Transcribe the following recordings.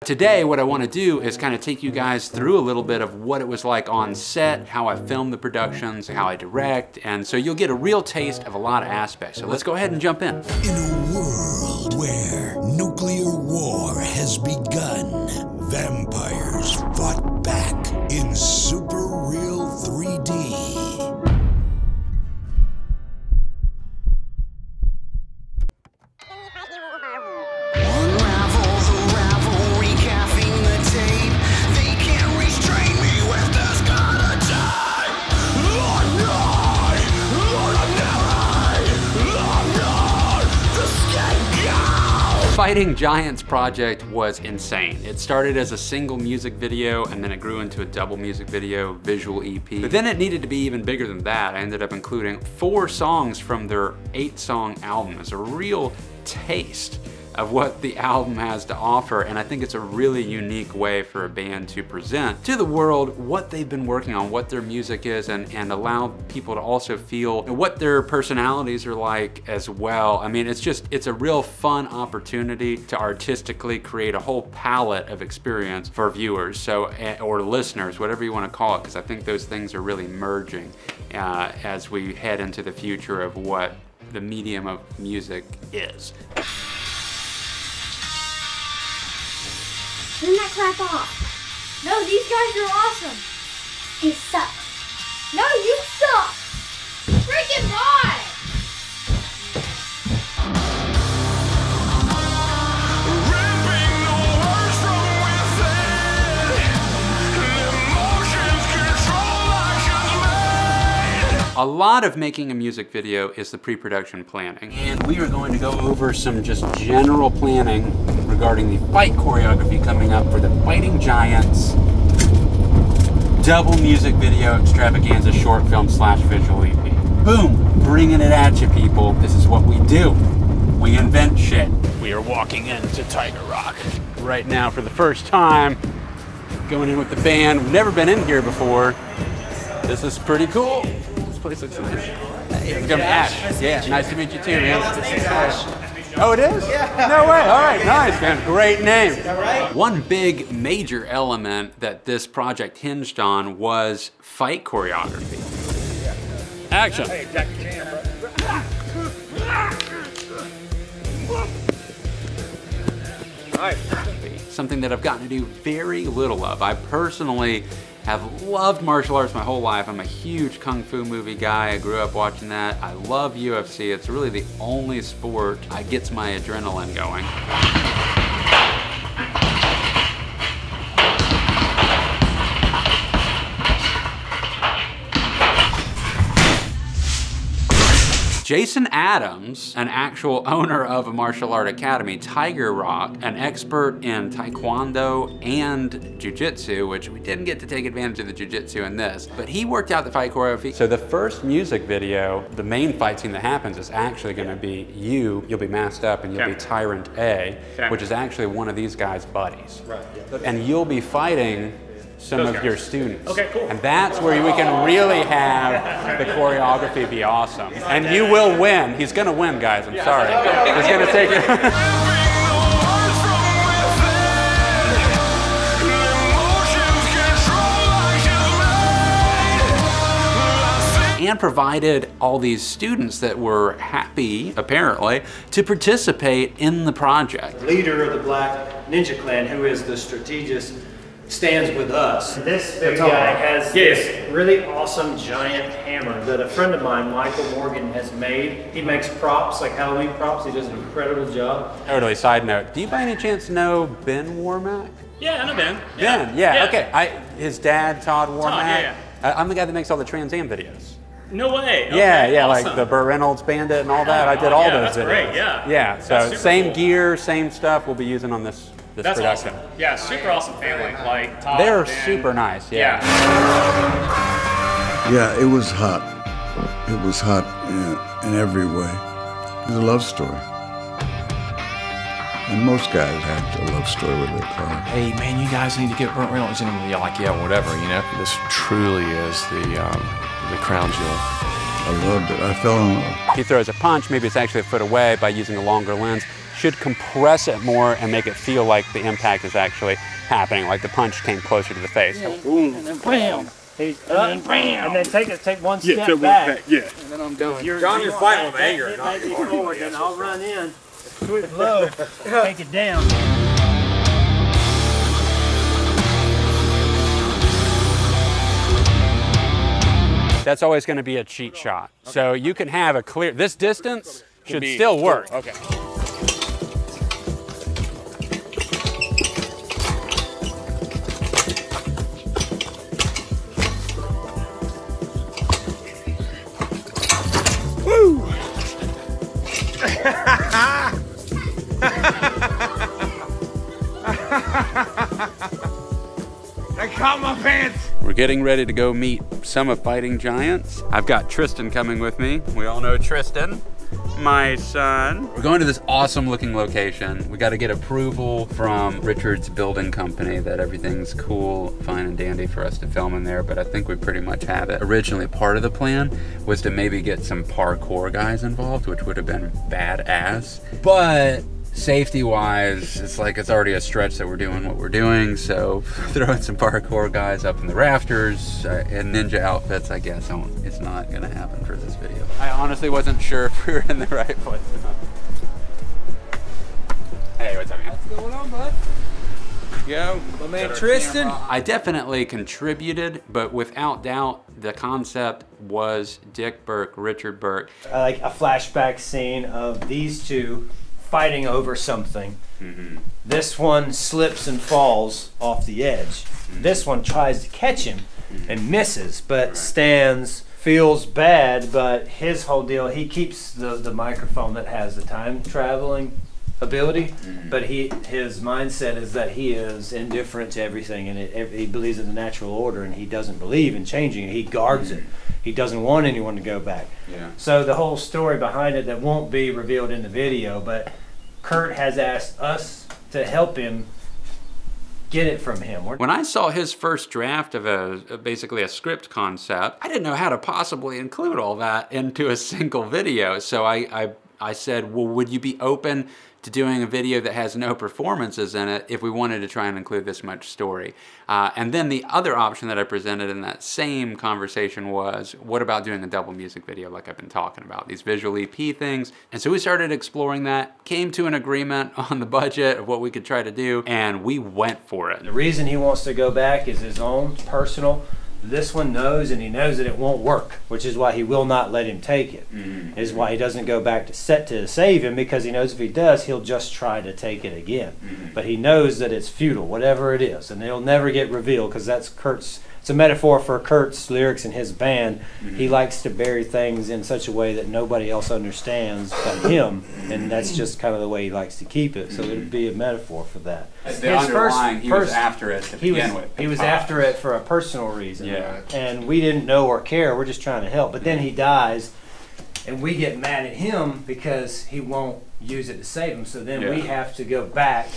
Today, what I want to do is kind of take you guys through a little bit of what it was like on set, how I filmed the productions, how I direct, and so you'll get a real taste of a lot of aspects. So let's go ahead and jump in. In a world where nuclear war has begun, vampires fought back in super real 3D. Fighting Giants project was insane. It started as a single music video and then it grew into a double music video, visual EP. But then it needed to be even bigger than that. I ended up including 4 songs from their 8-song album as a real taste of what the album has to offer, and I think it's a really unique way for a band to present to the world what they've been working on, what their music is, and allow people to also feel what their personalities are like as well. I mean, it's a real fun opportunity to artistically create a whole palette of experience for viewers, so or listeners, whatever you want to call it, because I think those things are really merging as we head into the future of what the medium of music is. Turn that crap off. No, these guys are awesome. They suck. No, you suck. Freaking why? A lot of making a music video is the pre-production planning. And we are going to go over some just general planning regarding the fight choreography coming up for the Fighting Giants double music video extravaganza short film / visual EP. Boom, bringing it at you people. This is what we do. We invent shit. We are walking into Tiger Rock right now for the first time. Going in with the band. We've never been in here before. This is pretty cool. This place looks nice. Hey, I'm Ash. Yeah, nice to meet you too, man. This is Ash. Oh, it is? Yeah. No way. All right, nice, man. Great name. All right. One big major element that this project hinged on was fight choreography. Action. Hey, Jackie Chan, bro. Nice. Something that I've gotten to do very little of. I personally have loved martial arts my whole life. I'm a huge Kung Fu movie guy. I grew up watching that. I love UFC. It's really the only sport that gets my adrenaline going. Jason Adams, an actual owner of a martial art academy, Tiger Rock, an expert in Taekwondo and Jiu-Jitsu, which we didn't get to take advantage of the Jiu-Jitsu in this, but he worked out the fight choreography. So the first music video, the main fight scene that happens is actually gonna be you'll be masked up and you'll be Tyrant A, which is actually one of these guys' buddies. Right, yeah. And you'll be fighting some of your students. Okay, cool. And that's where we can really have the choreography be awesome. And you will win. He's gonna win, guys, I'm sorry. He's gonna take it. And provided all these students that were happy, apparently, to participate in the project. The leader of the Black Ninja Clan, who is the strategist, stands with us. This big guy has this really awesome giant hammer that a friend of mine, Michael Morgan, has made. He makes props, like Halloween props. He does an incredible job. Totally, side note, do you by any chance know Ben Warmack? Yeah, I know Ben. Ben, yeah, okay. His dad, Todd Warmack. yeah. I'm the guy that makes all the Trans Am videos. No way. Okay, Yeah, awesome. like the Burt Reynolds Bandit and all that. I did all those that's videos. great, yeah. Yeah, so That's super same cool. gear, same stuff we'll be using on this That's production. awesome. Yeah, super awesome family. Like Todd, They're Ben. super nice, yeah. Yeah, it was hot. It was hot in every way. It was a love story. And most guys have a love story with their car. Hey man, you guys need to get Burt Reynolds in. And you're like, yeah, whatever, you know. This truly is the crown jewel. I loved it. I fell in love. He throws a punch, maybe it's actually a foot away by using a longer lens. should compress it more and make it feel like the impact is actually happening, like the punch came closer to the face. Boom. And then bam. And then take one step back. Yeah. And then I'm done. John, you're fighting with anger. Maybe forward, then I'll run in. Switch low. Take it down. That's always going to be a cheat shot. So you can have a clear, this distance should still work. Okay. Woo! I caught my pants. We're getting ready to go meet some of Fighting Giants. I've got Tristan coming with me. We all know Tristan, my son. We're going to this awesome looking location. We got to get approval from Richard's building company that everything's cool, fine and dandy for us to film in there, but I think we pretty much have it. Originally, part of the plan was to maybe get some parkour guys involved, which would have been badass. But safety-wise, it's like it's already a stretch that we're doing what we're doing, so throwing some parkour guys up in the rafters in ninja outfits, I guess it's not gonna happen for this video. I honestly wasn't sure if we were in the right place or not. Hey, what's up, man? What's going on, bud? Go. My man Tristan. I definitely contributed, but without doubt, the concept was Dick Burke, Richard Burke. I like a flashback scene of these two fighting over something. This one slips and falls off the edge. This one tries to catch him and misses, but stands, feels bad, but his whole deal, he keeps the microphone that has the time traveling ability, but his mindset is that he is indifferent to everything, and he believes in the natural order, and he doesn't believe in changing it. He guards it. He doesn't want anyone to go back. Yeah. So the whole story behind it that won't be revealed in the video, but Kurt has asked us to help him get it from him. When I saw his first draft of basically a script concept, I didn't know how to possibly include all that into a single video. So I said, well, would you be open to doing a video that has no performances in it if we wanted to try and include this much story? And then the other option that I presented in that same conversation was, what about doing a double music video like I've been talking about, these visual EP things? And so we started exploring that, came to an agreement on the budget of what we could try to do, and we went for it. The reason he wants to go back is his own personal. This one knows, and he knows that it won't work, which is why he will not let him take it. Is why he doesn't go back to set to save him, because he knows if he does, he'll just try to take it again. But he knows that it's futile, whatever it is, and it'll never get revealed, because that's Kurt's. It's a metaphor for Kurt's lyrics in his band. He likes to bury things in such a way that nobody else understands but him, and that's just kind of the way he likes to keep it. So it would be a metaphor for that. He was after it to begin with. He was after it for a personal reason. Yeah. And we didn't know or care. We're just trying to help. But then he dies, and we get mad at him because he won't use it to save him. So then we have to go back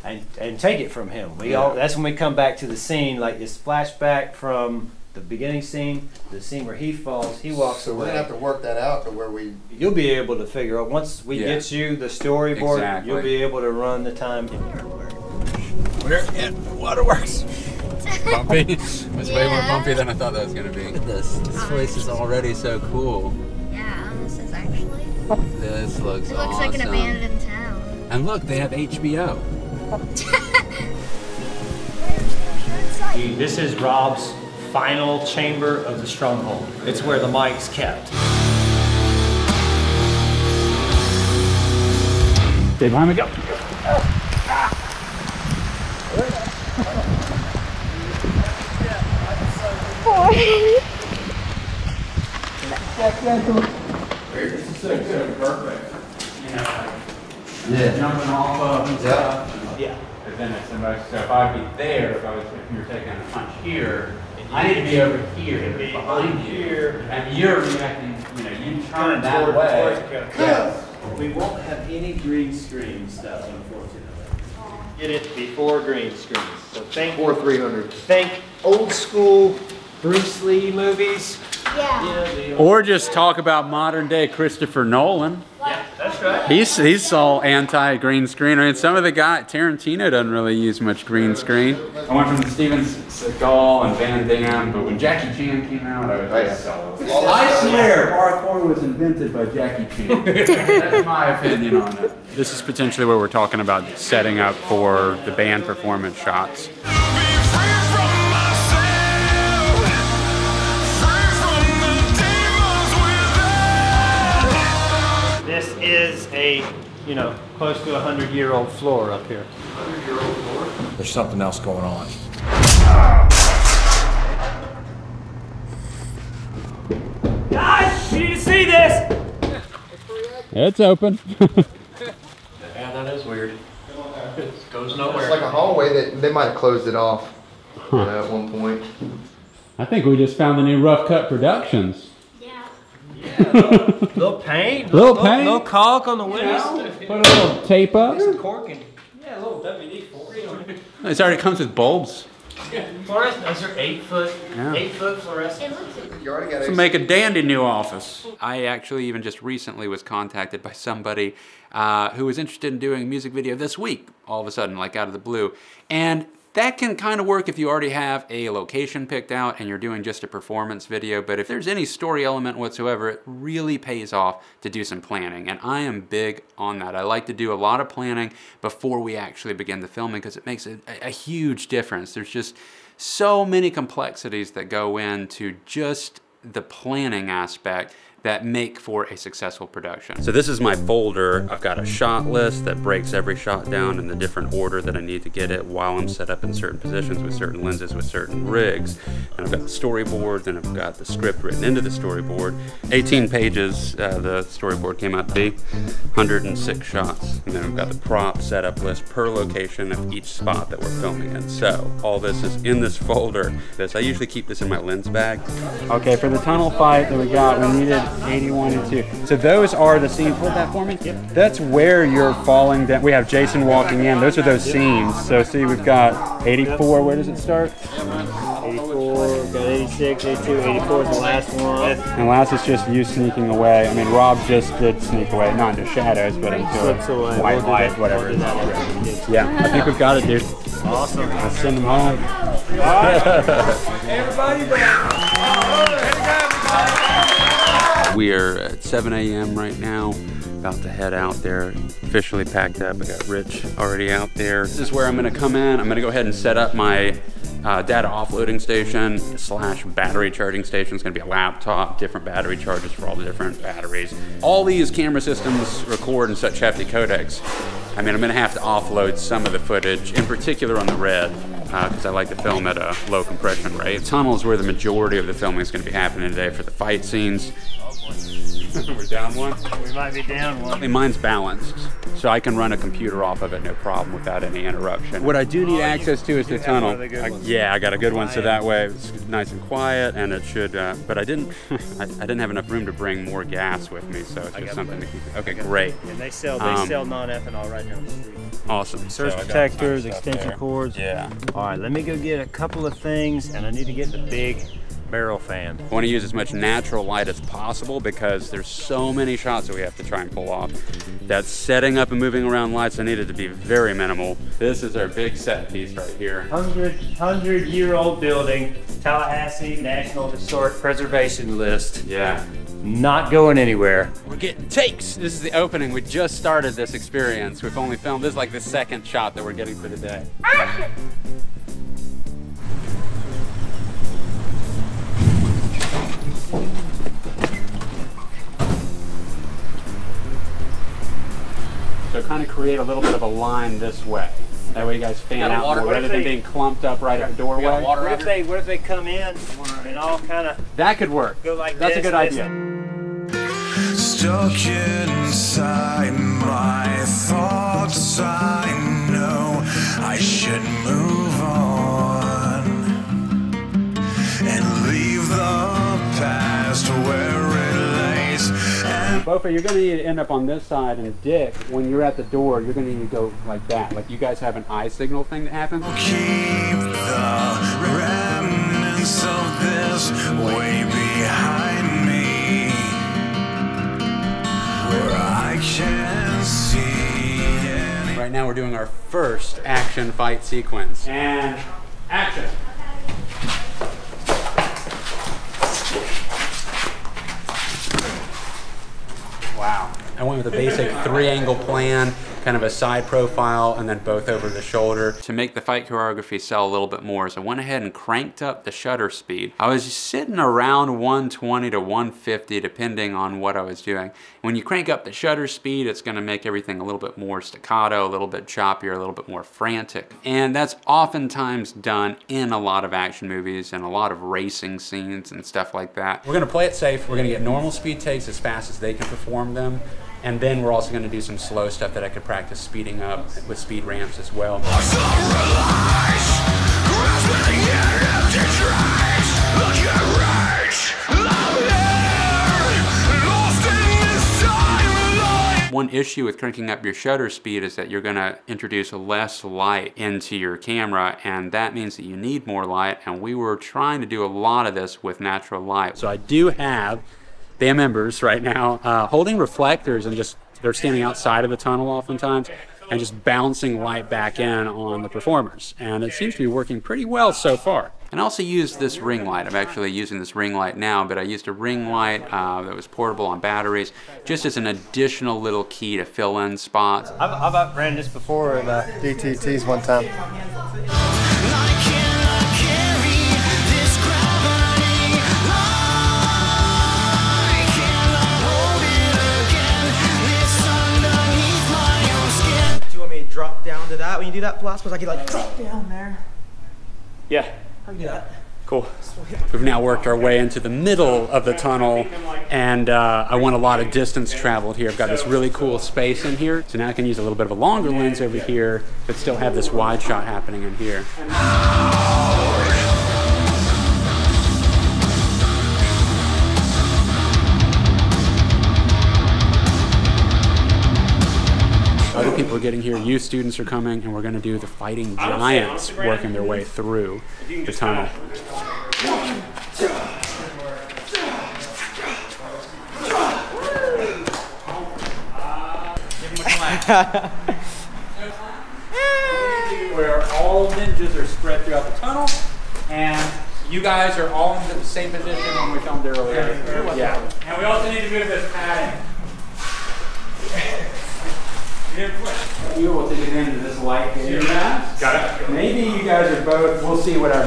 and take it from him. That's when we come back to the scene, like this flashback from the beginning scene, the scene where he falls, he walks away. We're gonna have to work that out to where we. You'll be able to figure out once we get you the storyboard. You'll be able to run the time. Waterworks. Bumpy. It's way more bumpy than I thought that was gonna be. Look at this. This place is already so cool. Yeah, this is actually. This looks awesome. It looks like an abandoned town. And look, they have HBO. This is Rob's final chamber of the stronghold. It's where the mic's kept. Stay behind me, go. This is so good, perfect. You know, jumping off of and stuff. Yeah. But then it's the most, so if I'd be there, if you were taking a punch here, I need to be over here, behind you. And you're reacting, you turn that way. Yes. We won't have any green screen stuff, unfortunately. Get it before green screen. So think 300. Think old school Bruce Lee movies. Yeah. Or just talk about modern day Christopher Nolan. Yeah, that's right. He's all anti-green screen. I mean, some of the guys, Tarantino doesn't really use much green screen. I went from Steven Seagal and Van Damme, but when Jackie Chan came out, I was just solo. I swear, parkour was invented by Jackie Chan. That's my opinion on it. This is potentially where we're talking about setting up for the band performance shots. This is a, you know, close to 100-year-old floor up here. 100-year-old floor? There's something else going on. Guys, you need to see this! It's open. Yeah, that is weird. It goes nowhere. It's like a hallway that they might have closed it off at one point. I think we just found the new Rough Cut Productions. Little paint. Little paint. Little caulk on the windows. Put a little tape up. Some corking. Yeah, a little WD-40. It already comes with bulbs. Fluorescent. Those are 8-foot. Yeah. 8-foot fluorescent. You already got To make a dandy new office. I actually even just recently was contacted by somebody who was interested in doing a music video this week, all of a sudden, like out of the blue. And that can kind of work if you already have a location picked out and you're doing just a performance video, but if there's any story element whatsoever, it really pays off to do some planning, and I am big on that. I like to do a lot of planning before we actually begin the filming because it makes a huge difference. There's just so many complexities that go into just the planning aspect that make for a successful production. So this is my folder. I've got a shot list that breaks every shot down in the different order that I need to get it while I'm set up in certain positions with certain lenses, with certain rigs. And I've got the storyboards and I've got the script written into the storyboard. 18 pages, the storyboard came out to be 106 shots. And then I've got the prop setup list per location of each spot that we're filming in. So all this is in this folder. I usually keep this in my lens bag. Okay, for the tunnel fight that we got, we needed 81 and 2. So those are the scenes. Hold that for me. Yep. That's where you're falling down. We have Jason walking in. Those are those scenes. So see, we've got 84. Where does it start? 84, got 86, 82, 84 is the last one. And last is just you sneaking away. I mean, Rob just did sneak away, not into shadows, but into white light, whatever. Yeah, I think we've got it, dude. Awesome. Let's send them home. Everybody We are at 7 a.m. right now, about to head out there, officially packed up. I got Rich already out there. This is where I'm gonna come in. I'm gonna go ahead and set up my data offloading station / battery charging station. It's gonna be a laptop, different battery charges for all the different batteries. All these camera systems record in such hefty codecs. I mean, I'm gonna have to offload some of the footage, in particular on the red, because I like to film at a low compression rate. The tunnel is where the majority of the filming is gonna be happening today for the fight scenes. We're down one? We might be down one. Mine's balanced, so I can run a computer off of it no problem without any interruption. What I do need access to is the tunnel. Yeah, I got a good one, so that way it's nice and quiet, and it should, but I didn't have enough room to bring more gas with me, so it's just something to keep. Okay, great. And they sell non-ethanol right down the street. Awesome. Surge protectors, extension cords. Yeah. All right, let me go get a couple of things, and I need to get the big barrel fan. I want to use as much natural light as possible because there's so many shots that we have to try and pull off. That setting up and moving around lights, I need it to be very minimal. This is our big set piece right here. 100-year-old building, Tallahassee National Historic Preservation List. Yeah. Not going anywhere. We're getting takes. This is the opening. We just started this experience. We've only filmed, this is like the second shot that we're getting for today. So kind of create a little bit of a line this way. That way you guys fan out more rather than being clumped up right at the doorway. What if they come in and all kind of... That could work. Go like That's this, a good idea. Stuck inside my thoughts, I know I should move on and leave the past where it lays. Bofa, you're going to need to end up on this side, and Dick, when you're at the door, you're going to need to go like that. Like you guys have an eye signal thing that happens. Keep the remnants of this way behind me, where I can Right now we're doing our first action fight sequence. And action. Wow. I went with a basic 3-angle plan, kind of a side profile, and then both over the shoulder. To make the fight choreography sell a little bit more, so I went ahead and cranked up the shutter speed. I was sitting around 120 to 150, depending on what I was doing. When you crank up the shutter speed, it's gonna make everything a little bit more staccato, a little bit choppier, a little bit more frantic. And that's oftentimes done in a lot of action movies and a lot of racing scenes and stuff like that. We're gonna play it safe. We're gonna get normal speed takes as fast as they can perform them. And then we're also going to do some slow stuff that I could practice speeding up with speed ramps as well. One issue with cranking up your shutter speed is that you're going to introduce less light into your camera, and that means that you need more light, and we were trying to do a lot of this with natural light. So I do have band members right now holding reflectors, and just they're standing outside of the tunnel oftentimes and just bouncing light back in on the performers, and it seems to be working pretty well so far. And I also used this ring light. I'm actually using this ring light now, but I used a ring light that was portable on batteries, just as an additional little key to fill in spots. I've ran this before in DTTs one time. Drop down to that when you do that blast, but I could like drop down there. Yeah. How do you do that? Cool. We've now worked our way into the middle of the tunnel, and I want a lot of distance traveled here. I've got this really cool space in here, so now I can use a little bit of a longer lens over here, but still have this wide shot happening in here. Other people are getting here, youth students are coming, and we're going to do the fighting giants working their way through the tunnel. Where all ninjas are spread throughout the tunnel, and you guys are all in the same position when we filmed earlier. Yeah. And we also need to move this padding. You will take it into this light here. Got it. Maybe you guys are both, we'll see what our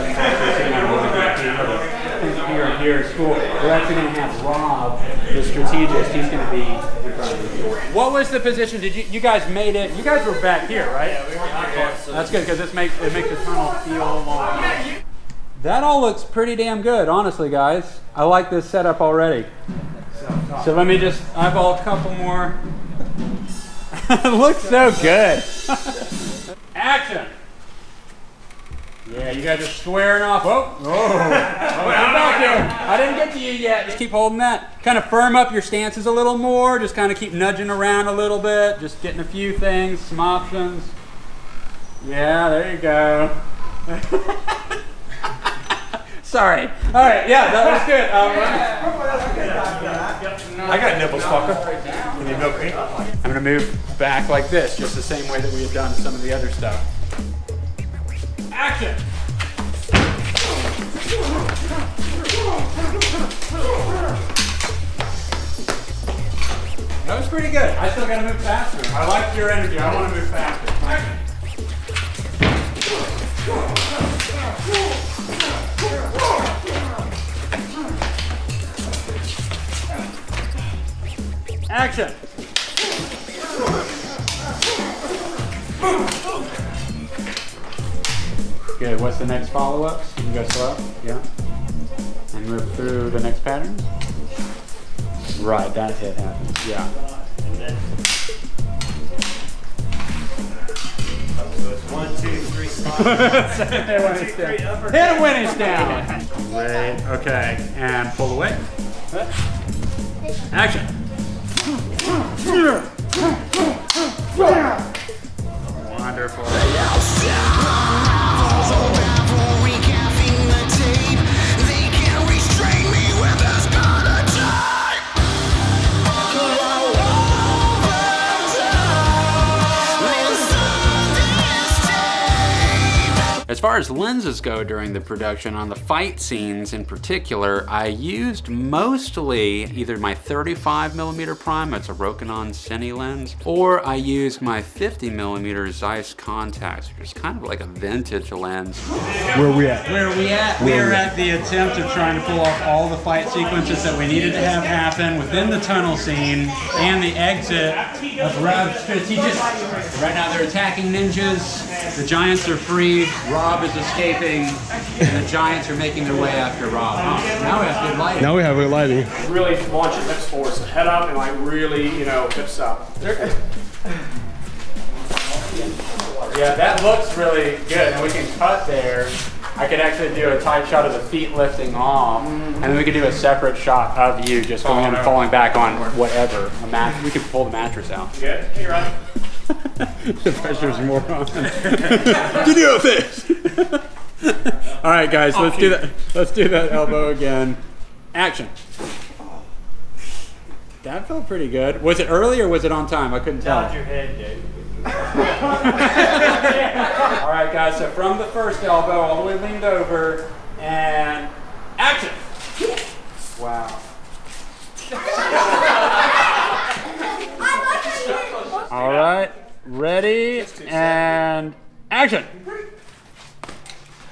here and here is cool. We're actually going to have Rob, the strategist, he's going to be in front of you. What was the position? Did you guys made it? You guys were back here, right? Yeah, we were back here. So that's good because it makes the tunnel feel long. That all looks pretty damn good, honestly, guys. I like this setup already. So let me just eyeball a couple more. It looks so good. Action. Yeah, you guys are squaring off. I'm back here. I didn't get to you yet. Just keep holding that. Kind of firm up your stances a little more. Just kind of keep nudging around a little bit. Just getting a few things, some options. Yeah, there you go. Sorry. All right, yeah, that was good. I got nipples, fucker. Can you milk me? I'm going to move back like this, just the same way that we had done some of the other stuff. Action! That was pretty good. I still got to move faster. I like your energy. I want to move faster. Action! Good. What's the next follow-ups? You can go slow. Yeah. And move through the next pattern. Right, that hit happens. Yeah. One, two, three, hit a winning down. Great. Okay. And pull away. Action. Wonderful. far as lenses go during the production, on the fight scenes in particular, I used mostly either my 35mm prime, it's a Rokinon Cine lens, or I used my 50mm Zeiss Contax, which is kind of like a vintage lens. Where are we at? Where are we at? We are at the attempt of trying to pull off all the fight sequences that we needed to have happen within the tunnel scene and the exit of Rob's strategic. Right now they're attacking ninjas, the giants are free, Rob is escaping, and the giants are making their way after Rob. Oh, now we have good lighting. Now we have good lighting. Really launch your hips forward, so head up and like really, you know, hips up. Yeah, that looks really good, and we can cut there. I could actually do a tight shot of the feet lifting off, and then we could do a separate shot of you just going and falling back on whatever. We could pull the mattress out. Good, hey, Ryan. The pressure's more on. You do this. All right, guys, let's do that. Let's do that elbow again. Action. That felt pretty good. Was it early or was it on time? I couldn't tell. Nod your head, Dave. All right, guys. So from the first elbow, all the way leaned over, and action. Wow. All right, ready, and action.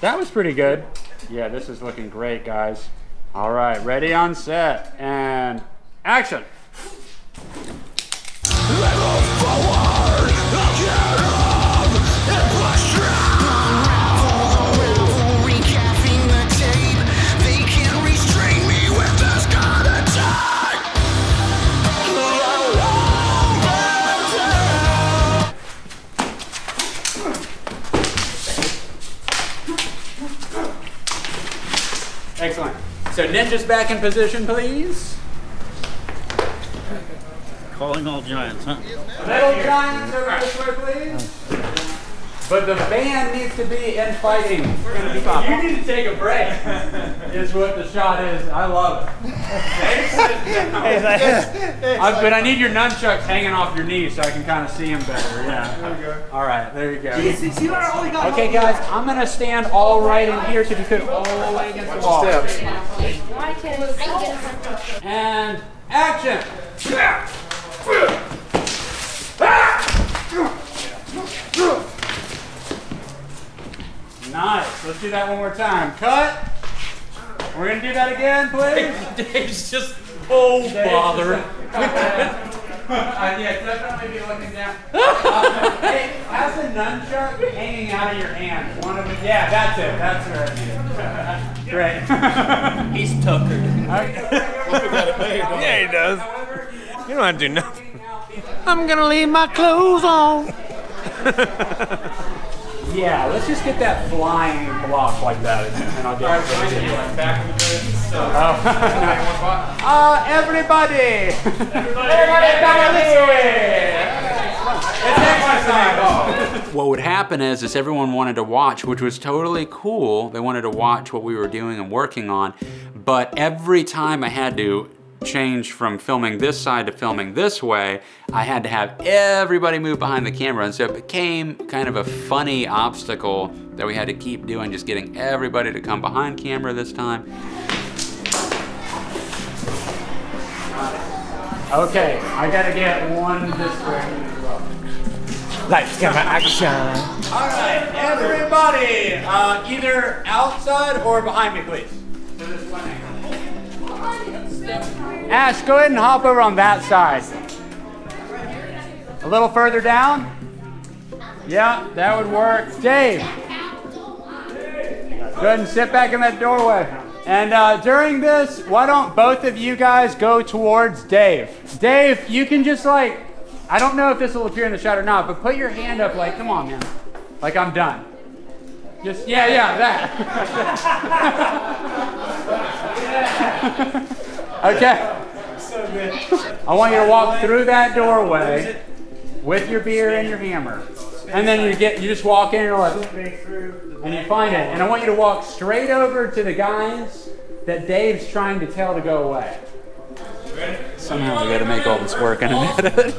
That was pretty good. Yeah, this is looking great, guys. All right, ready, on set, and action. Excellent. So ninjas back in position, please. Calling all giants, huh? Little giants over this way, please. But the band needs to be in fighting. You need to take a break, is what the shot is. I love it. But I need your nunchucks hanging off your knees so I can kind of see them better. Yeah. All right, there you go. Okay, guys, I'm going to stand all right in here so you could all the way against the wall. And action. Nice. Let's do that one more time. Cut. We're going to do that again, please. Dave's just, oh, bother. Yeah, definitely be looking down. Hey, have the nunchuck hanging out of your hand. One of them. Yeah, that's it. That's right. Great. He's tuckered. Yeah, he does. You don't have to do nothing. I'm going to leave my clothes on. Yeah, let's just get that flying block like that, and I'll get it. Everybody! What would happen is everyone wanted to watch, which was totally cool. They wanted to watch what we were doing and working on, but every time I had to change from filming this side to filming this way, I had to have everybody move behind the camera, and so it became kind of a funny obstacle that we had to keep doing, just getting everybody to come behind camera this time. Okay, I gotta get one this way. Lights, camera, action. All right, everybody, either outside or behind me, please. To this one angle. Ash, go ahead and hop over on that side. A little further down. Yeah, that would work. Dave, go ahead and sit back in that doorway. And during this, why don't both of you guys go towards Dave? Dave, you can just like, I don't know if this will appear in the shot or not, but put your hand up like, come on, man. Like I'm done. Just, yeah, that. Okay. So good. I want you to walk through that doorway with your beer and your hammer. And then you just walk in and you're like, and you find it. And I want you to walk straight over to the guys that Dave's trying to tell to go away. Somehow we gotta make all this work in a minute.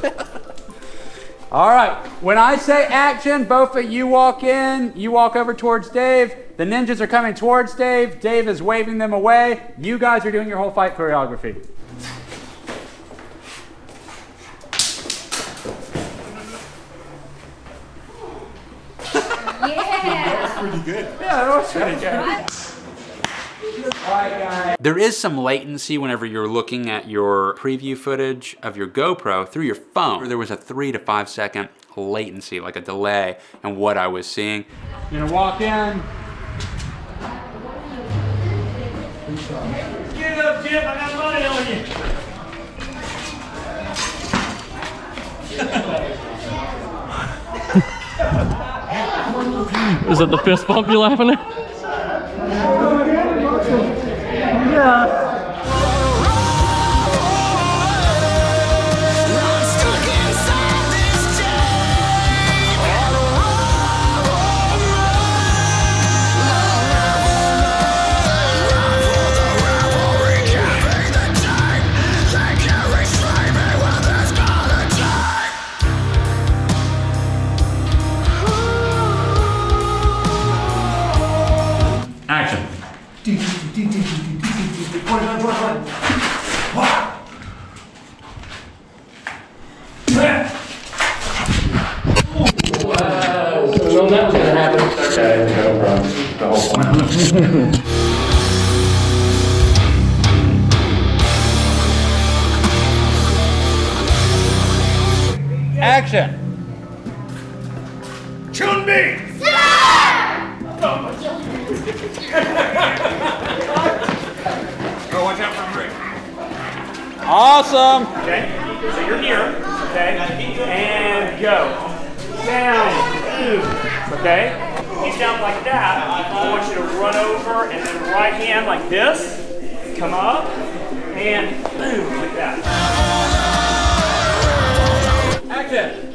All right, when I say action, both of you walk in, you walk over towards Dave. The ninjas are coming towards Dave. Dave is waving them away. You guys are doing your whole fight choreography. Yeah. That was pretty good. Yeah, that was pretty good. There is some latency whenever you're looking at your preview footage of your GoPro through your phone. There was a 3 to 5 second latency, like a delay in what I was seeing. You're gonna walk in. Get up, Jim, I got money on you. Is that the fist bump you're laughing at? Yeah. Action. So that was gonna happen. Okay, no problem. The whole point. Action. Chun-Li! Oh, watch out for the break. Awesome. Okay, so you're here, okay, and go. Down, okay? He's down like that. I want you to run over and then right hand like this, come up, and boom, like that. Action.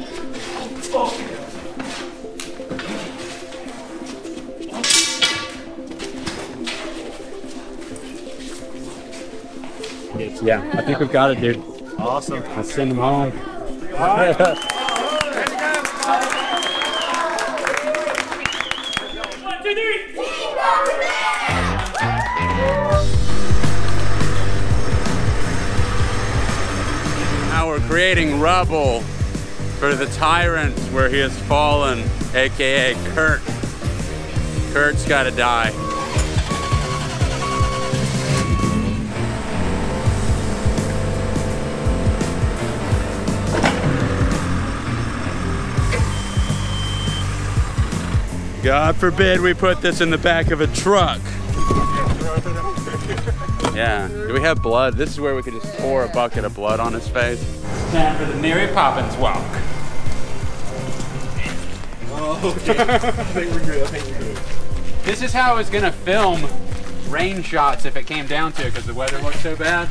Yeah, I think we've got it, dude. Awesome. Let's send them home. Now we're creating rubble for the tyrant where he has fallen, aka Kurt. Kurt's gotta die. God forbid we put this in the back of a truck. Yeah. Do we have blood? This is where we could just pour a bucket of blood on his face. Time for the Mary Poppins walk. Oh, okay. I think we're good. This is how I was gonna film rain shots if it came down to it because the weather looked so bad.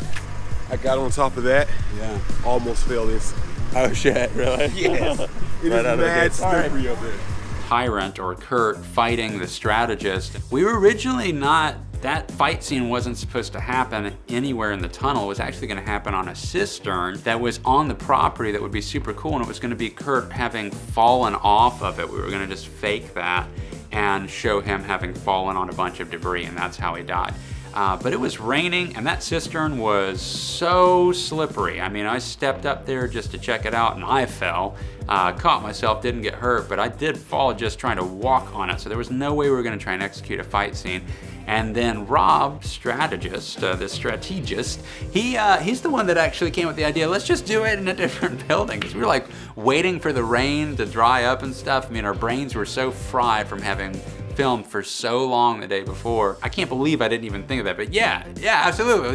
I got on top of that. Yeah. Almost fell this. Oh shit, really? Yes. It is mad slippery up there. Tyrant or Kurt fighting the strategist. We were originally not, that fight scene wasn't supposed to happen anywhere in the tunnel. It was actually gonna happen on a cistern that was on the property that would be super cool, and it was gonna be Kurt having fallen off of it. We were gonna just fake that and show him having fallen on a bunch of debris, and that's how he died. But it was raining and that cistern was so slippery. I mean, I stepped up there just to check it out and I fell. Caught myself, didn't get hurt, but I did fall just trying to walk on it. So there was no way we were gonna try and execute a fight scene. And then Rob, the strategist, he's the one that actually came with the idea, let's just do it in a different building. Because we were like waiting for the rain to dry up and stuff. I mean, our brains were so fried from having filmed for so long the day before. I can't believe I didn't even think of that, but yeah, absolutely.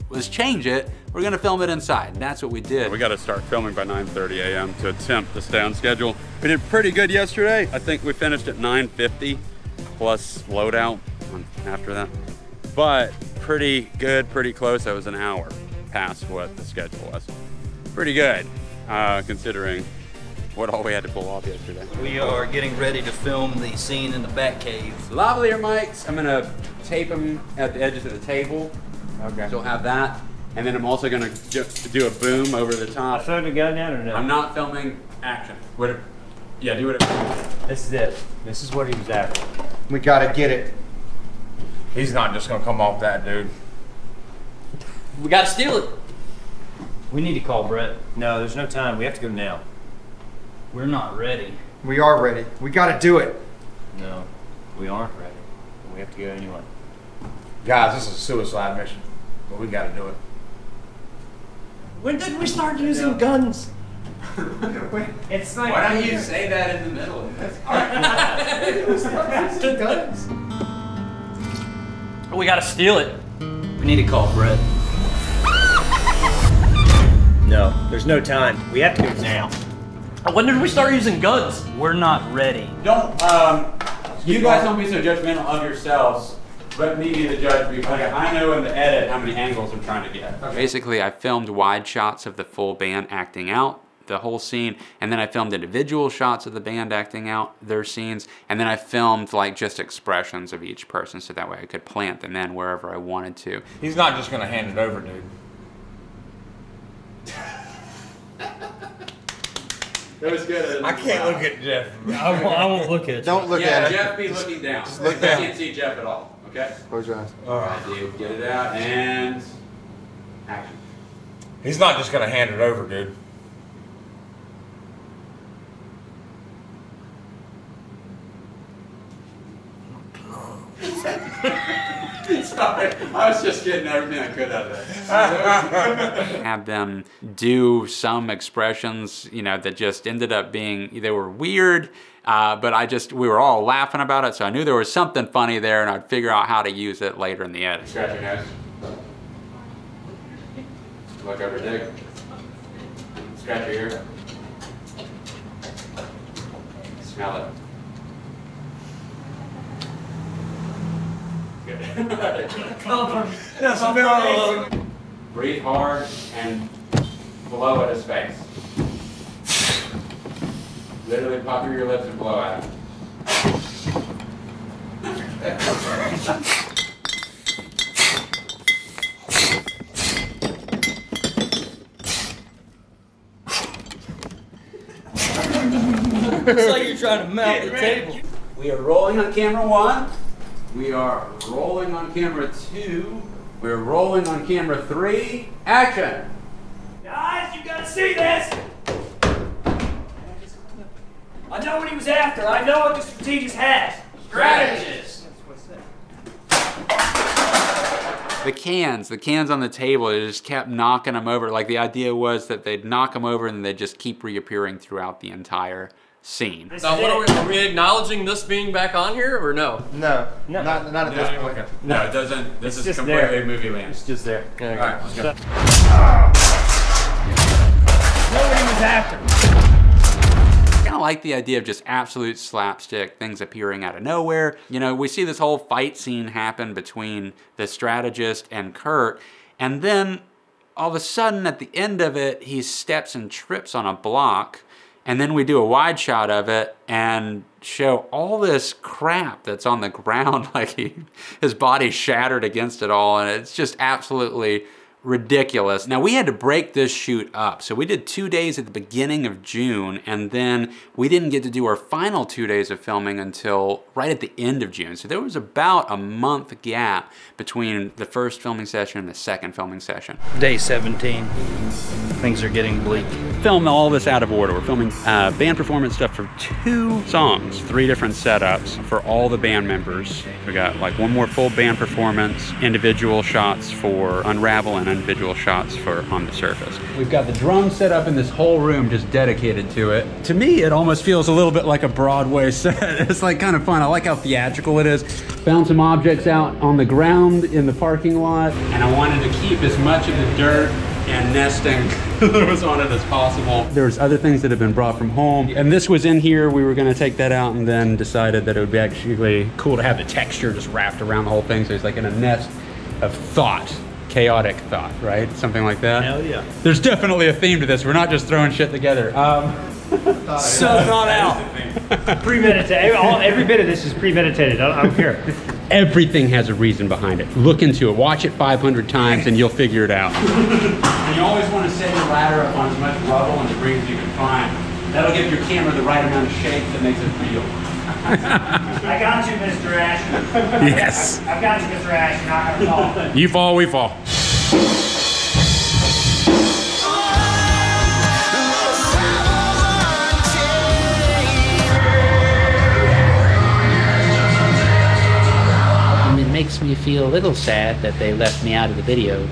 Let's change it. We're gonna film it inside, and that's what we did. We gotta start filming by 9:30 a.m. to attempt to stay on schedule. We did pretty good yesterday. I think we finished at 9:50 plus loadout after that. But pretty good, pretty close. That was an hour past what the schedule was. Pretty good, considering what all we had to pull off yesterday. We are getting ready to film the scene in the Batcave. Lavalier mics, I'm gonna tape them at the edges of the table. Okay. So we'll have that. And then I'm also gonna do a boom over the top. I throw the gun down or no? I'm not filming Action. What? Yeah, do whatever. This is it. This is what he was after. We gotta get it. He's not just gonna come off that, dude. We gotta steal it. We need to call Brett. No, there's no time. We have to go now. We're not ready. We are ready. We gotta do it. No, we aren't ready. We have to go anyway. Guys, this is a suicide mission, but we gotta do it. When did we start using guns? It's like. Why don't you say that in the middle of this? Guns. We gotta steal it. We need to call Brett. No, there's no time. We have to go now. When did we start using guns? We're not ready. Don't, you guys don't be so judgmental of yourselves. Let me be the judge because I know in the edit how many angles I'm trying to get. Okay. Basically, I filmed wide shots of the full band acting out the whole scene, and then I filmed individual shots of the band acting out their scenes, and then I filmed like just expressions of each person so that way I could plant them in wherever I wanted to. He's not just gonna hand it over, dude. That was good. I can't look at Jeff. I won't look at it. Don't look at it. Jeff be looking down. Just look down. I can't see Jeff at all. Okay? Close your eyes. All right, dude. Get it out and action. He's not just gonna hand it over, dude. Sorry, I was just getting everything I could out of that. Had them do some expressions, you know, that just ended up being, they were weird, but we were all laughing about it, so I knew there was something funny there, and I'd figure out how to use it later in the edit. Scratch your nose. Look over Dick. Scratch your ear. Smell it. Breathe hard and blow at his face. Literally pucker your lips and blow at him. It's like you're trying to mount the table. We are rolling on camera 1. We are rolling on camera 2. We're rolling on camera 3. Action! Guys, you gotta see this! I know what he was after. I know what the strategist has. Strategist! The cans on the table, they just kept knocking them over. Like the idea was that they'd knock them over and they'd just keep reappearing throughout the entire scene. Now, are we acknowledging this being back on here, or no? No, not at this point. No, it doesn't. This is just completely there. movie land. It's just there. Okay. All right, let's go. Know what he was after. I kind of like the idea of just absolute slapstick, things appearing out of nowhere. You know, we see this whole fight scene happen between the strategist and Kurt, and then all of a sudden at the end of it, he steps and trips on a block. And then we do a wide shot of it and show all this crap that's on the ground, like his body's shattered against it all, and it's just absolutely ridiculous. Now we had to break this shoot up. So we did 2 days at the beginning of June, and then we didn't get to do our final 2 days of filming until right at the end of June. So there was about a month gap between the first filming session and the second filming session. Day 17. Things are getting bleak. Film all this out of order. We're filming band performance stuff for 2 songs, 3 different setups for all the band members. We got like 1 more full band performance, individual shots for Unravel and individual shots for On the Surface. We've got the drums set up in this whole room just dedicated to it. To me, it almost feels a little bit like a Broadway set. It's like kind of fun. I like how theatrical it is. Found some objects out on the ground in the parking lot, and I wanted to keep as much of the dirt and nesting that was on it as possible. There's other things that have been brought from home, and this was in here. We were going to take that out and then decided that it would be actually cool to have the texture just wrapped around the whole thing, so it's like in a nest of thought. Chaotic thought, right? Something like that? Hell yeah. There's definitely a theme to this. We're not just throwing shit together. So thought out. Premeditated. Every bit of this is premeditated. I don't care. Everything has a reason behind it. Look into it. Watch it 500 times and you'll figure it out. And you always want to set your ladder up on as much rubble and debris as you can find. That'll give your camera the right amount of shape that makes it real. I got you, Mr. Ash. Yes. I've got you, Mr. Ash. You're not gonna fall. You fall, we fall. It makes me feel a little sad that they left me out of the video.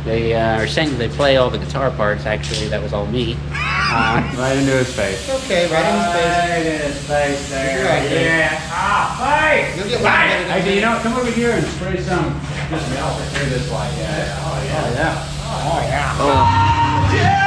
They are saying that they play all the guitar parts. Actually, that was all me. Right into his face. Okay, right in his face. Right in his face there. You're right there. Yeah. Ah, face! You'll get one minute. Hey, you know, come over here and spray some just melt it through this light. Yeah. Oh, yeah. Oh, yeah. Oh, yeah.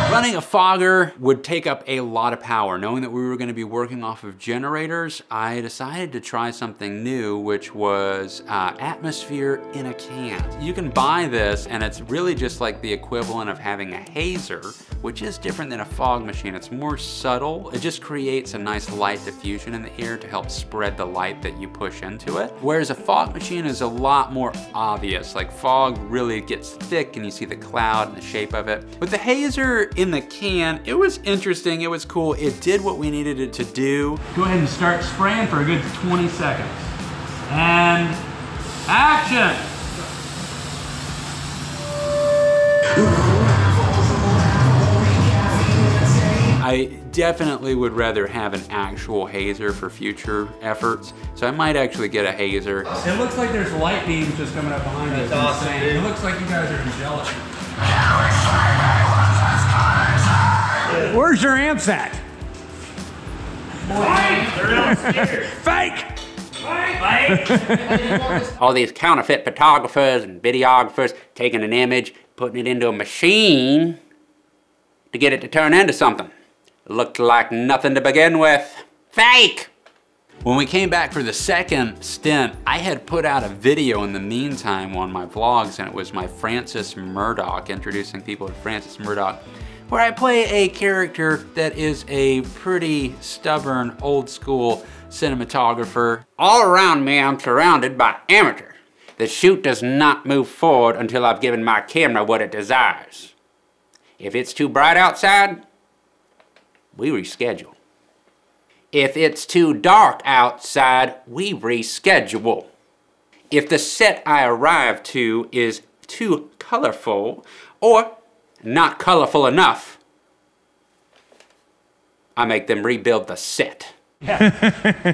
Running a fogger would take up a lot of power. Knowing that we were going to be working off of generators, I decided to try something new, which was atmosphere in a can. You can buy this, and it's really just like the equivalent of having a hazer, which is different than a fog machine. It's more subtle. It just creates a nice light diffusion in the air to help spread the light that you push into it. Whereas a fog machine is a lot more obvious. Like fog really gets thick and you see the cloud and the shape of it. With the hazer in the can, it was interesting, it was cool. It did what we needed it to do. Go ahead and start spraying for a good 20 seconds. And action! I definitely would rather have an actual hazer for future efforts, so I might actually get a hazer. It looks like there's light beams just coming up behind us. That's awesome, dude. It looks like you guys are jealous. Where's your amps at? Fake! All these counterfeit photographers and videographers taking an image, putting it into a machine to get it to turn into something. It looked like nothing to begin with. Fake! When we came back for the second stint, I had put out a video in the meantime on my vlogs, and it was my Francis Murdoch, introducing people to Francis Murdoch, where I play a character that is a pretty stubborn, old school cinematographer. All around me, I'm surrounded by amateurs. The shoot does not move forward until I've given my camera what it desires. If it's too bright outside, we reschedule. If it's too dark outside, we reschedule. If the set I arrive to is too colorful or not colorful enough, I make them rebuild the set. Yeah.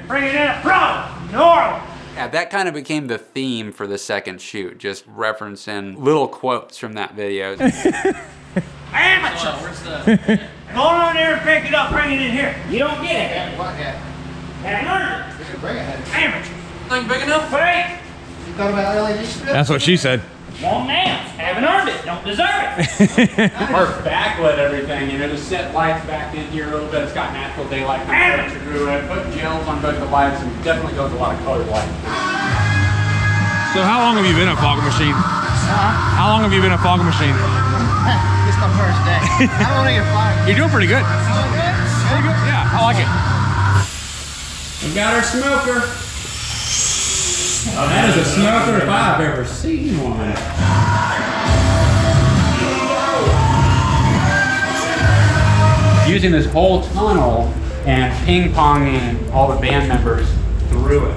Bring it in from normal. Yeah, that kind of became the theme for the second shoot, just referencing little quotes from that video. Amateur! Where's the... Go on there and pick it up, bring it in here. You don't get it. Haven't earned it. We can bring it. Amateur. Thing big enough? Fake. You thought about LED strip? That's what she said. Won't dance. Haven't earned it. Don't deserve it. Or backlit everything, you know, just set lights back in here a little bit. It's got natural daylight coming through it. Put gels on both the lights and definitely goes a lot of colored light. So how long have you been a fog machine? How long have you been a fog machine? It's my first day. How long are you flying? You're doing pretty good. Pretty good? Yeah, I like it. We got our smoker. Oh, that is a smoker if I've ever seen one. Using this whole tunnel and ping-ponging all the band members through it.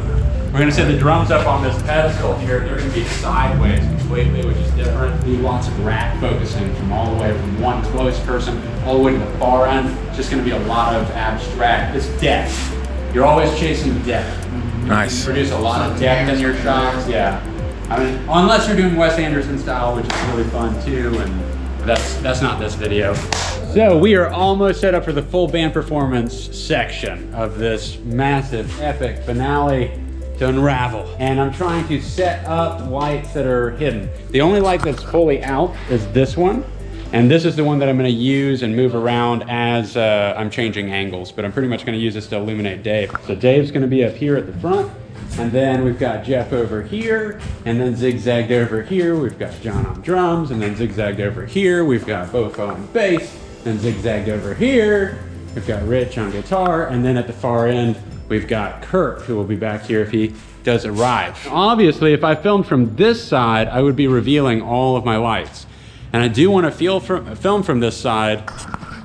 We're gonna set the drums up on this pedestal here. They're gonna be sideways completely, which is different. Do lots of rack focusing from all the way from one close person all the way to the far end. It's just gonna be a lot of abstract. It's depth. You're always chasing depth. Nice. You produce a lot of depth in your shots, yeah. I mean, unless you're doing Wes Anderson style, which is really fun too, and that's not this video. So we are almost set up for the full band performance section of this massive, epic finale to Unravel. And I'm trying to set up lights that are hidden. The only light that's fully out is this one. And this is the one that I'm gonna use and move around as I'm changing angles, but I'm pretty much gonna use this to illuminate Dave. So Dave's gonna be up here at the front, and then we've got Jeff over here, and then zigzagged over here, we've got John on drums, and then zigzagged over here, we've got Bofo on bass, then zigzagged over here, we've got Rich on guitar, and then at the far end, we've got Kirk, who will be back here if he does arrive. Obviously, if I filmed from this side, I would be revealing all of my lights. And I do want to film from this side,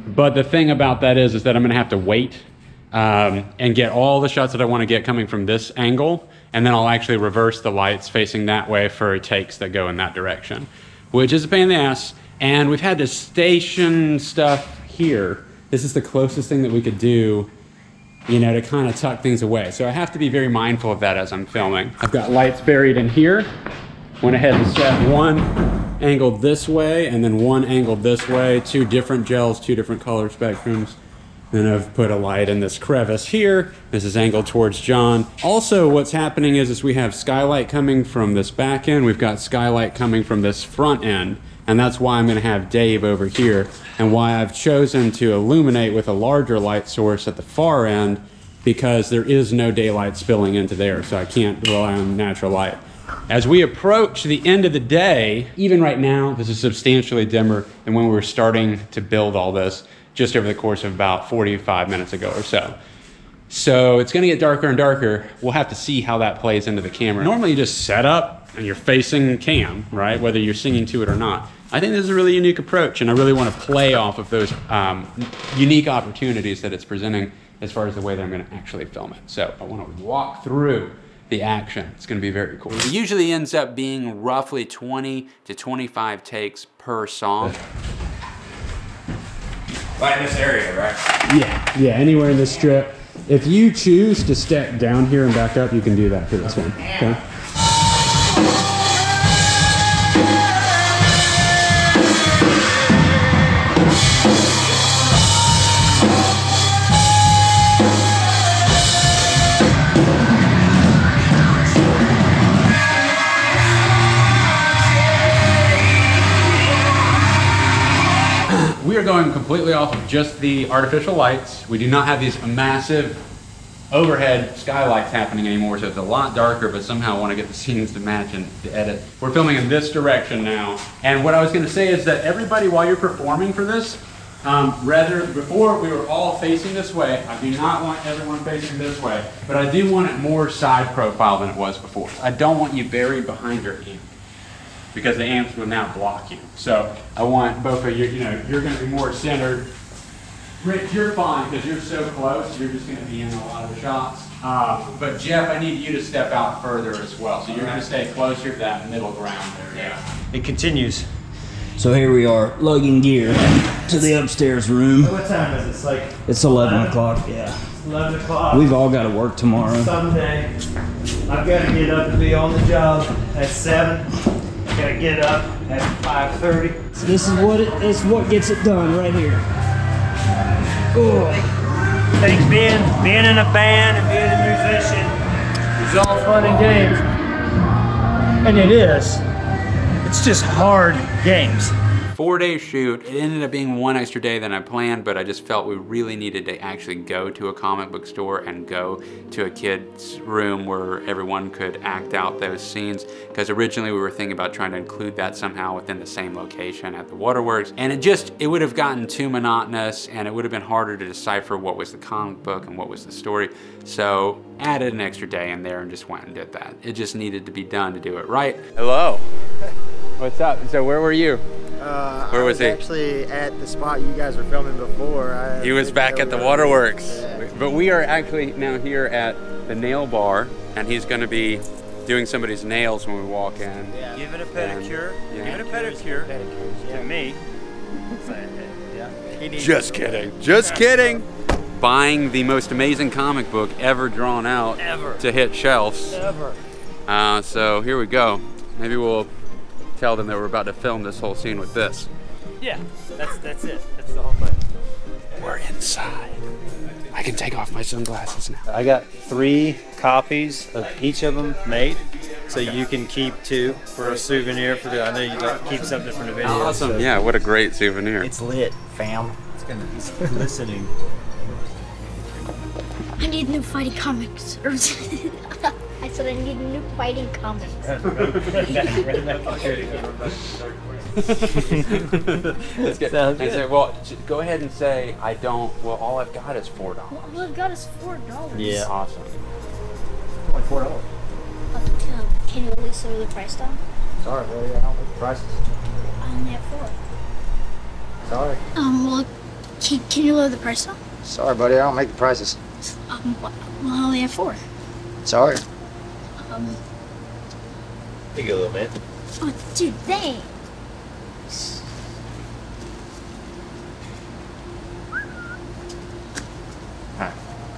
but the thing about that is that I'm gonna have to wait and get all the shots that I want to get coming from this angle, and then I'll actually reverse the lights facing that way for takes that go in that direction, which is a pain in the ass. And we've had to station stuff here. This is the closest thing that we could do, you know, to kind of tuck things away. So I have to be very mindful of that as I'm filming. I've got lights buried in here. Went ahead and set one angled this way and then one angled this way, 2 different gels, 2 different color spectrums. Then I've put a light in this crevice here. This is angled towards John. Also, what's happening is we have skylight coming from this back end. We've got skylight coming from this front end. And that's why I'm gonna have Dave over here, and why I've chosen to illuminate with a larger light source at the far end, because there is no daylight spilling into there, so I can't rely on natural light. As we approach the end of the day, even right now, this is substantially dimmer than when we were starting to build all this, just over the course of about 45 minutes ago or so. So it's gonna get darker and darker. We'll have to see how that plays into the camera. Normally you just set up and you're facing cam, right? Whether you're singing to it or not. I think this is a really unique approach, and I really want to play off of those unique opportunities that it's presenting as far as the way that I'm gonna actually film it. So I want to walk through the action. It's gonna be very cool. It usually ends up being roughly 20 to 25 takes per song. Like in this area, right? Yeah, anywhere in this strip. If you choose to step down here and back up, you can do that for this one, okay? We are going completely off of just the artificial lights. We do not have these massive overhead skylights happening anymore, so it's a lot darker, but somehow I want to get the scenes to match and to edit. We're filming in this direction now. And what I was going to say is that everybody, while you're performing for this, before we were all facing this way, I do not want everyone facing this way, but I do want it more side profile than it was before. I don't want you buried behind your amp, because the amps will now block you. So I want both of you, you're gonna be more centered. Rich, you're fine because you're so close, you're just gonna be in a lot of the shots. But Jeff, I need you to step out further as well. So you're gonna stay closer to that middle ground there. Yeah. It continues. So here we are, lugging gear to the upstairs room. What time is it? It's like... It's 11 o'clock, yeah. 11 o'clock. We've all got to work tomorrow. Sunday. I've got to get up and be on the job at 7. Gotta get up at 5:30. So this is what gets it done right here. I think being in a band and being a musician is all fun and games. And it is. It's just hard games. 4-day shoot. It ended up being one extra day than I planned, but I just felt we really needed to actually go to a comic book store and go to a kid's room where everyone could act out those scenes. Because originally we were thinking about trying to include that somehow within the same location at the Waterworks. And it would have gotten too monotonous, and it would have been harder to decipher what was the comic book and what was the story. So added an extra day in there and just went and did that. It just needed to be done to do it right. Hello. What's up? So where were you? Where was he? Actually at the spot you guys were filming before. He was back at the Waterworks. Yeah. But we are actually now here at the nail bar, and he's going to be doing somebody's nails when we walk in. Yeah. Give it a pedicure. Give it a pedicure. To me. Yeah. Just kidding. Just kidding. Buying the most amazing comic book ever drawn out to hit shelves. Ever. So here we go. Maybe we'll tell them that we're about to film this whole scene with this. Yeah, that's it. That's the whole thing. We're inside. I can take off my sunglasses now. I got 3 copies of each of them made, so you can keep 2 for a souvenir. I know you like keep something from the video. Awesome. So. Yeah, what a great souvenir. It's lit, fam. It's listening. I need new fighting comics. I said I need new fighting comics. Let's get, Sounds good. Say, well, go ahead and say, I don't, well, all I've got is $4. All I've got is $4. Yeah. Awesome. Only $4. Can you at least throw the price down? Sorry, buddy, I don't think the price is. I only have 4. Sorry. Well, can you lower the price up? Sorry, buddy. I don't make the prices. Well, I only have 4. Sorry. Here you go, little man. Oh, dude, thanks.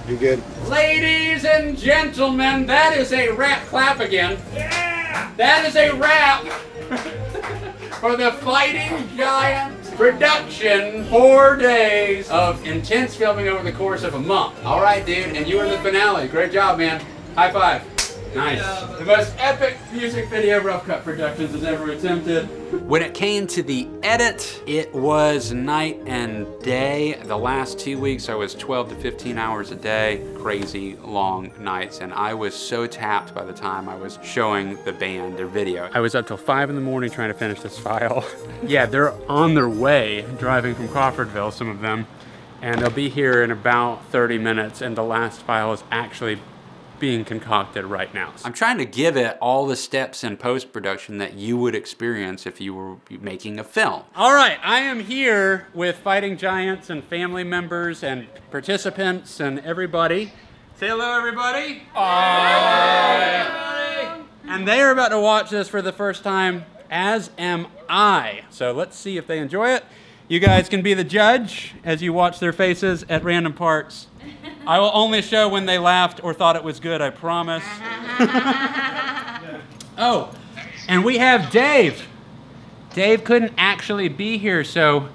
You good? Ladies and gentlemen, that is a wrap. Clap again. Yeah! That is a wrap for the Fighting Giants production. 4 days of intense filming over the course of a month. All right, dude, and you were the finale. Great job, man. High five. Nice. The most epic music video Rough Cut Productions has ever attempted. When it came to the edit, it was night and day. The last 2 weeks, I was 12 to 15 hours a day. Crazy long nights, and I was so tapped by the time I was showing the band their video. I was up till 5 in the morning trying to finish this file. Yeah, they're on their way, driving from Crawfordville, some of them, and they'll be here in about 30 minutes, and the last file is actually being concocted right now. I'm trying to give it all the steps in post-production that you would experience if you were making a film. All right, I am here with Fighting Giants and family members and participants and everybody. Say hello, everybody. Hi. And they are about to watch this for the first time, as am I. So let's see if they enjoy it. You guys can be the judge as you watch their faces at random parts. I will only show when they laughed or thought it was good, I promise. Oh, and we have Dave. Dave couldn't actually be here, so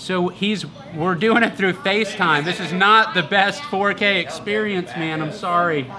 we're doing it through FaceTime. This is not the best 4K experience, man. I'm sorry.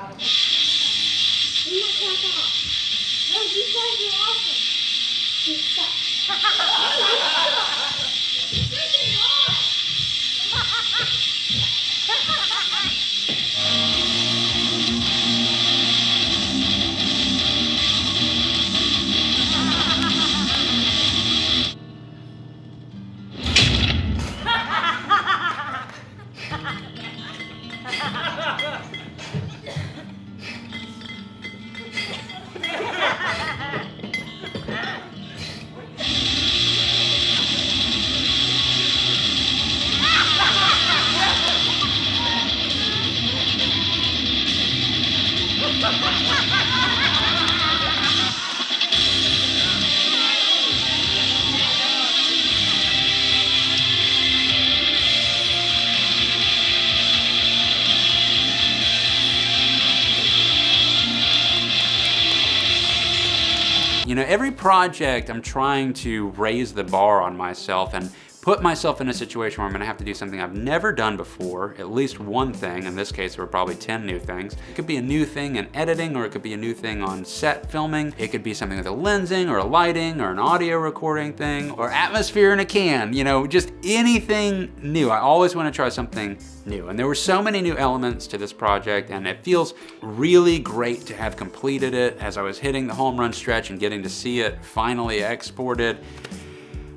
You know, every project I'm trying to raise the bar on myself and put myself in a situation where I'm gonna have to do something I've never done before, at least one thing. In this case, there were probably 10 new things. It could be a new thing in editing, or it could be a new thing on set filming. It could be something with a lensing or a lighting or an audio recording thing or atmosphere in a can, you know, just anything new. I always wanna try something new. And there were so many new elements to this project, and it feels really great to have completed it as I was hitting the home run stretch and getting to see it finally exported.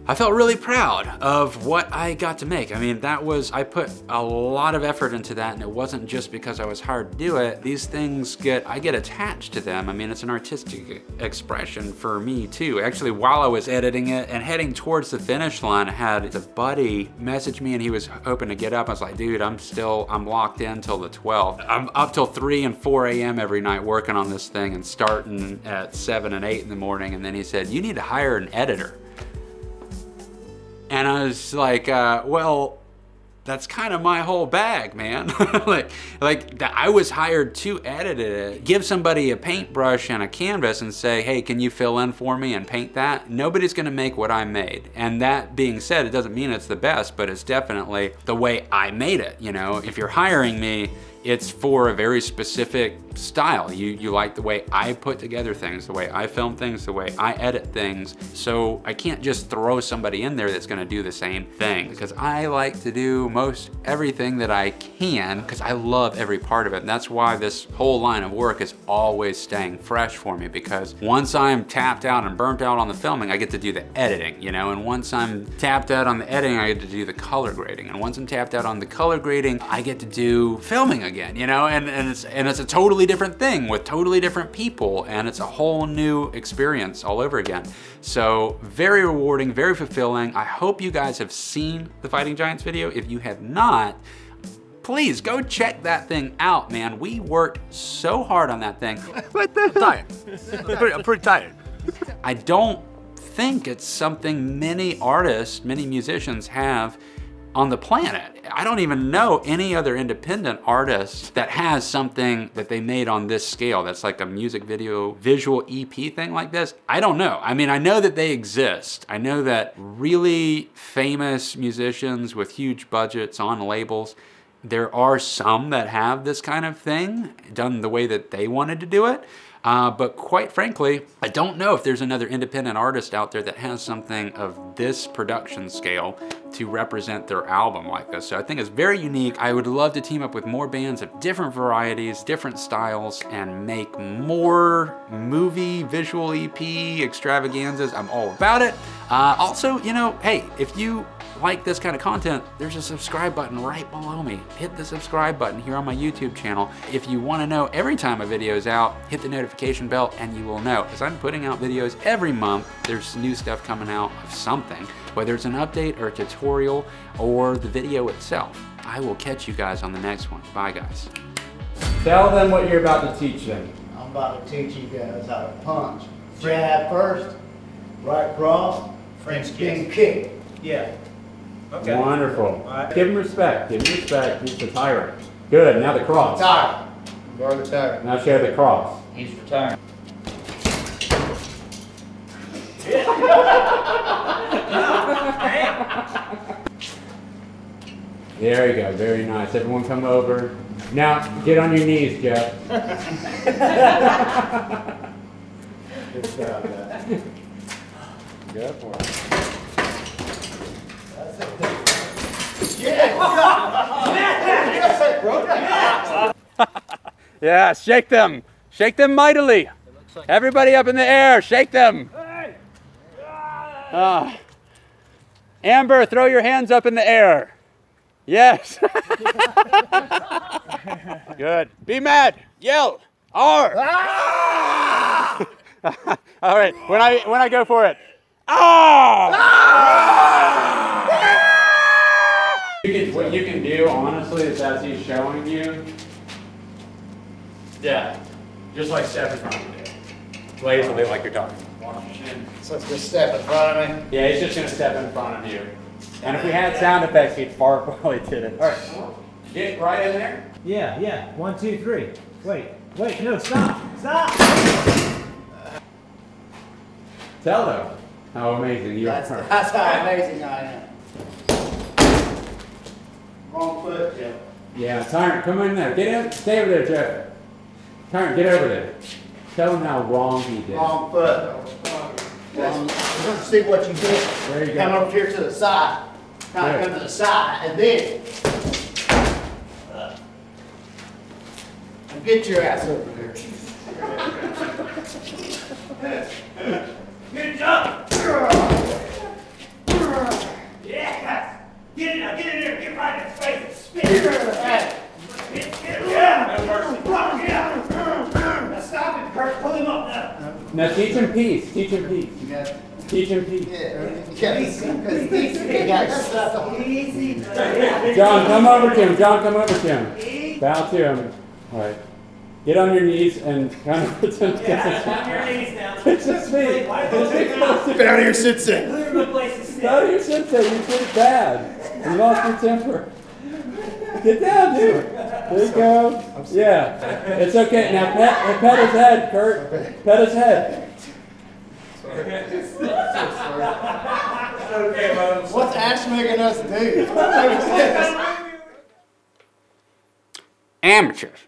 I felt really proud of what I got to make. I mean, I put a lot of effort into that, and it wasn't just because I was hired to do it. These things I get attached to them. I mean, it's an artistic expression for me too. Actually, while I was editing it and heading towards the finish line, I had a buddy message me and he was hoping to get up. I was like, dude, I'm locked in till the 12th. I'm up till 3 and 4 a.m. every night working on this thing and starting at 7 and 8 in the morning. And then he said, you need to hire an editor. And I was like, well, that's kind of my whole bag, man. I was hired to edit it. Give somebody a paintbrush and a canvas and say, hey, can you fill in for me and paint that? Nobody's gonna make what I made. And that being said, it doesn't mean it's the best, but it's definitely the way I made it, you know? If you're hiring me, it's for a very specific style. You like the way I put together things, the way I film things, the way I edit things. So I can't just throw somebody in there that's gonna do the same thing, because I like to do most everything that I can, because I love every part of it. And that's why this whole line of work is always staying fresh for me, because once I'm tapped out and burnt out on the filming, I get to do the editing, you know? And once I'm tapped out on the editing, I get to do the color grading. And once I'm tapped out on the color grading, I get to do filming again. again, you know, and it's a totally different thing with totally different people, and it's a whole new experience all over again. So very rewarding, very fulfilling. I hope you guys have seen the Fighting Giants video. If you have not, please go check that thing out, man. We worked so hard on that thing. I'm tired. I'm pretty tired. I don't think it's something many artists, many musicians have on the planet. I don't even know any other independent artist that has something that they made on this scale that's like a music video, visual EP thing like this. I don't know. I mean, I know that they exist. I know that really famous musicians with huge budgets on labels, there are some that have this kind of thing done the way that they wanted to do it. But quite frankly, I don't know if there's another independent artist out there that has something of this production scale to represent their album like this. So I think it's very unique. I would love to team up with more bands of different varieties, different styles, and make more movie, visual EP extravaganzas. I'm all about it. Also, you know, hey, if you like this kind of content, there's a subscribe button right below me. Hit the subscribe button here on my YouTube channel. If you want to know every time a video is out, hit the notification bell and you will know. Because I'm putting out videos every month. There's new stuff coming out of something, whether it's an update or a tutorial or the video itself. I will catch you guys on the next one. Bye, guys. Tell them what you're about to teach them. I'm about to teach you guys how to punch. Jab first, right cross, French kick. Kick. Yeah. Okay. Wonderful. Right. Give him respect. Give him respect. He's the tyrant. Good. Now the cross. Tyrant. Guard the tyrant. Now show the cross. He's retired. There you go. Very nice. Everyone come over. Now get on your knees, Jeff. Good job, man. Go for it. Yeah, shake them. Shake them mightily. Everybody up in the air, shake them. Amber, throw your hands up in the air. Yes. Good. Be mad. Yell. R. All right, when I go for it. What you can do, honestly, is as he's showing you, yeah, just like step in front of you. Blaze will do like you're talking. So it's just step in front of me? Yeah, he's just going to step in front of you. And if we had sound effects, he'd fart while he did it. All right, get right in there. Yeah, yeah. 1, 2, 3. Wait, no, stop, stop. Tell them how amazing you are. That's how amazing I am. Wrong foot, Jeff. Yeah, Tyrant, come in there. Get in. Stay over there, Jeff. Tyrant, get over there. Tell him how wrong he did. Wrong foot. See what you did. There you go. Come over here to the side. Try to come to the side, and then get your ass over there. Good job. Yes. Get in there. Get in there. Get right in his face and spit. Yeah. Now stop him, Kurt. Pull him up now. Now teach him peace. Teach him peace. Teach him peace. John, come over to him. John, come over to him. Bow to him. All right. Get on your knees and kind of pretend. Yeah, on your knees now. It's just me. Get out of your sit-sit. Get out of your sit-sit. You did it bad. You lost your temper. Get down, dude. There you go. Yeah. It's okay. Now pet his head, Kurt. Pet his head. What's Ash making us do? Amateurs.